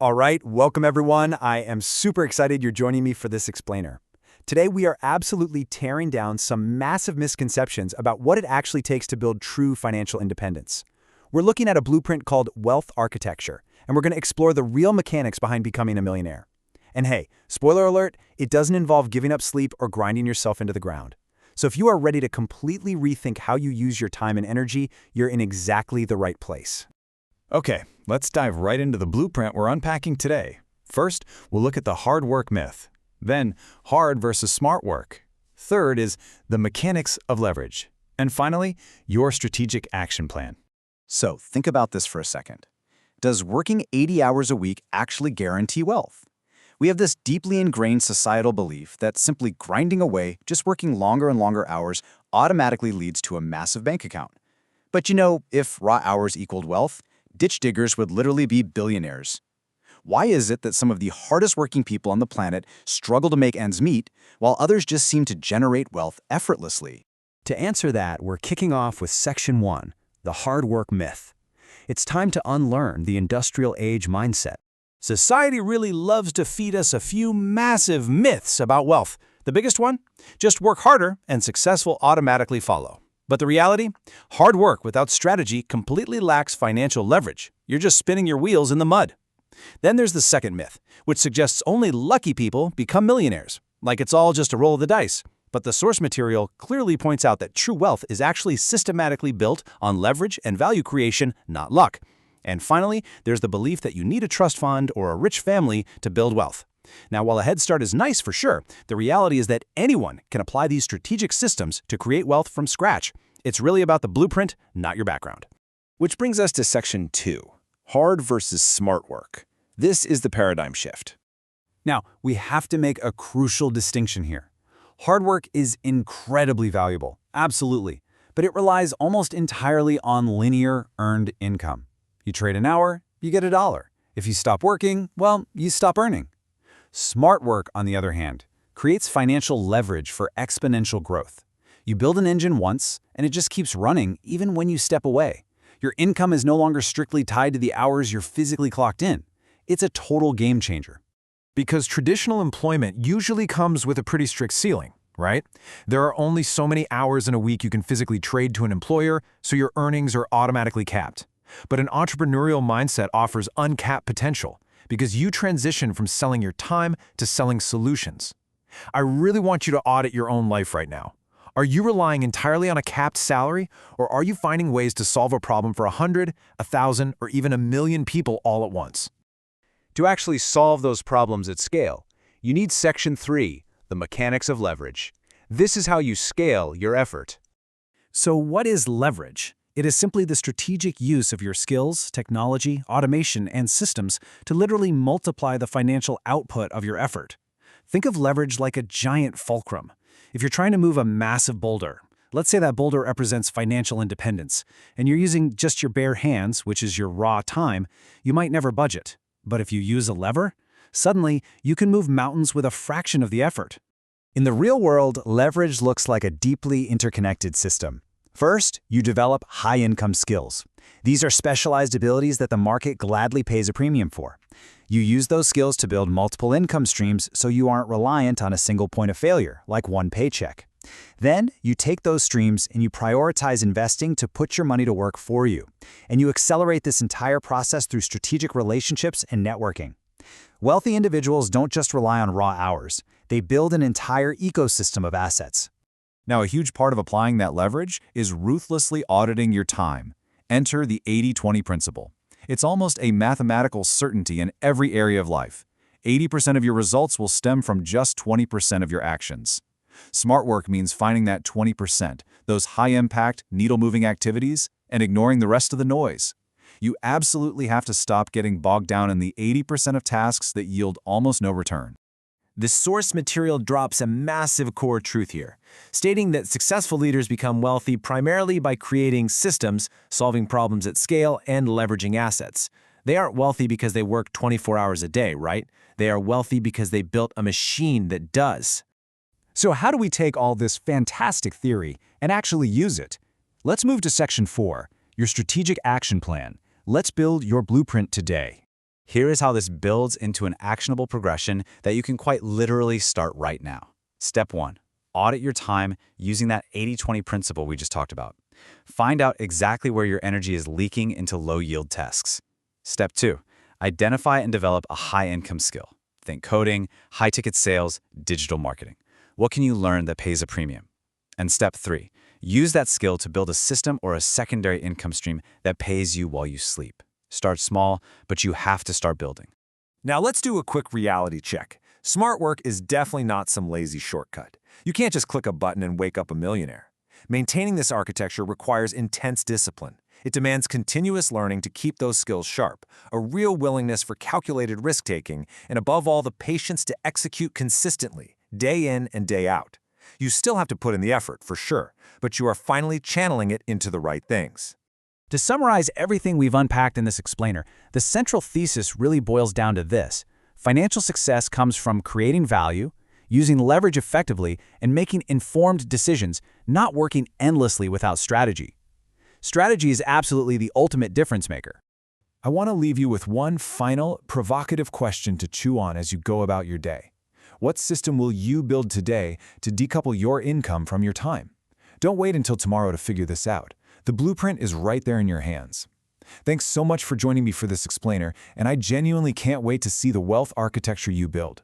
All right, welcome everyone. I am super excited you're joining me for this explainer. Today we are absolutely tearing down some massive misconceptions about what it actually takes to build true financial independence. We're looking at a blueprint called wealth architecture, and we're going to explore the real mechanics behind becoming a millionaire. And hey, spoiler alert, it doesn't involve giving up sleep or grinding yourself into the ground. So if you are ready to completely rethink how you use your time and energy, you're in exactly the right place. Okay, let's dive right into the blueprint we're unpacking today. First, we'll look at the hard work myth. Then, hard versus smart work. Third is the mechanics of leverage. And finally, your strategic action plan. So think about this for a second. Does working 80 hours a week actually guarantee wealth? We have this deeply ingrained societal belief that simply grinding away, just working longer and longer hours, automatically leads to a massive bank account. But if raw hours equaled wealth, ditch diggers would literally be billionaires. Why is it that some of the hardest working people on the planet struggle to make ends meet, while others just seem to generate wealth effortlessly? To answer that, we're kicking off with Section 1, the hard work myth. It's time to unlearn the industrial age mindset. Society really loves to feed us a few massive myths about wealth. The biggest one? Just work harder and success will automatically follow. But the reality? Hard work without strategy completely lacks financial leverage. You're just spinning your wheels in the mud. Then there's the second myth, which suggests only lucky people become millionaires, like it's all just a roll of the dice. But the source material clearly points out that true wealth is actually systematically built on leverage and value creation, not luck. And finally, there's the belief that you need a trust fund or a rich family to build wealth. Now, while a head start is nice for sure, the reality is that anyone can apply these strategic systems to create wealth from scratch. It's really about the blueprint, not your background. Which brings us to Section 2, hard versus smart work. This is the paradigm shift. Now, we have to make a crucial distinction here. Hard work is incredibly valuable, absolutely, but it relies almost entirely on linear earned income. You trade an hour, you get $1. If you stop working, well, you stop earning. Smart work, on the other hand, creates financial leverage for exponential growth. You build an engine once, and it just keeps running even when you step away. Your income is no longer strictly tied to the hours you're physically clocked in. It's a total game changer. Because traditional employment usually comes with a pretty strict ceiling, right? There are only so many hours in a week you can physically trade to an employer, so your earnings are automatically capped. But an entrepreneurial mindset offers uncapped potential, because you transition from selling your time to selling solutions. I really want you to audit your own life right now. Are you relying entirely on a capped salary, or are you finding ways to solve a problem for 100, 1,000, or even 1,000,000 people all at once? To actually solve those problems at scale, you need Section 3, the mechanics of leverage. This is how you scale your effort. So what is leverage? It is simply the strategic use of your skills, technology, automation, and systems to literally multiply the financial output of your effort. Think of leverage like a giant fulcrum. If you're trying to move a massive boulder, let's say that boulder represents financial independence, and you're using just your bare hands, which is your raw time, you might never budget. But if you use a lever, suddenly you can move mountains with a fraction of the effort. In the real world, leverage looks like a deeply interconnected system. First, you develop high-income skills. These are specialized abilities that the market gladly pays a premium for. You use those skills to build multiple income streams so you aren't reliant on a single point of failure, like one paycheck. Then, you take those streams and you prioritize investing to put your money to work for you. And you accelerate this entire process through strategic relationships and networking. Wealthy individuals don't just rely on raw hours. They build an entire ecosystem of assets. Now, a huge part of applying that leverage is ruthlessly auditing your time. Enter the 80-20 principle. It's almost a mathematical certainty in every area of life. 80% of your results will stem from just 20% of your actions. Smart work means finding that 20%, those high-impact, needle-moving activities, and ignoring the rest of the noise. You absolutely have to stop getting bogged down in the 80% of tasks that yield almost no return. The source material drops a massive core truth here, stating that successful leaders become wealthy primarily by creating systems, solving problems at scale, and leveraging assets. They aren't wealthy because they work 24 hours a day, right? They are wealthy because they built a machine that does. So how do we take all this fantastic theory and actually use it? Let's move to Section 4, your strategic action plan. Let's build your blueprint today. Here is how this builds into an actionable progression that you can quite literally start right now. Step 1. Audit your time using that 80-20 principle we just talked about. Find out exactly where your energy is leaking into low-yield tasks. Step 2. Identify and develop a high-income skill. Think coding, high-ticket sales, digital marketing. What can you learn that pays a premium? And step 3. Use that skill to build a system or a secondary income stream that pays you while you sleep. Start small, but you have to start building. Now let's do a quick reality check. Smart work is definitely not some lazy shortcut. You can't just click a button and wake up a millionaire. Maintaining this architecture requires intense discipline. It demands continuous learning to keep those skills sharp, a real willingness for calculated risk-taking, and above all, the patience to execute consistently, day in and day out. You still have to put in the effort, for sure, but you are finally channeling it into the right things. To summarize everything we've unpacked in this explainer, the central thesis really boils down to this. Financial success comes from creating value, using leverage effectively, and making informed decisions, not working endlessly without strategy. Strategy is absolutely the ultimate difference maker. I want to leave you with one final, provocative question to chew on as you go about your day. What system will you build today to decouple your income from your time? Don't wait until tomorrow to figure this out. The blueprint is right there in your hands. Thanks so much for joining me for this explainer, and I genuinely can't wait to see the wealth architecture you build.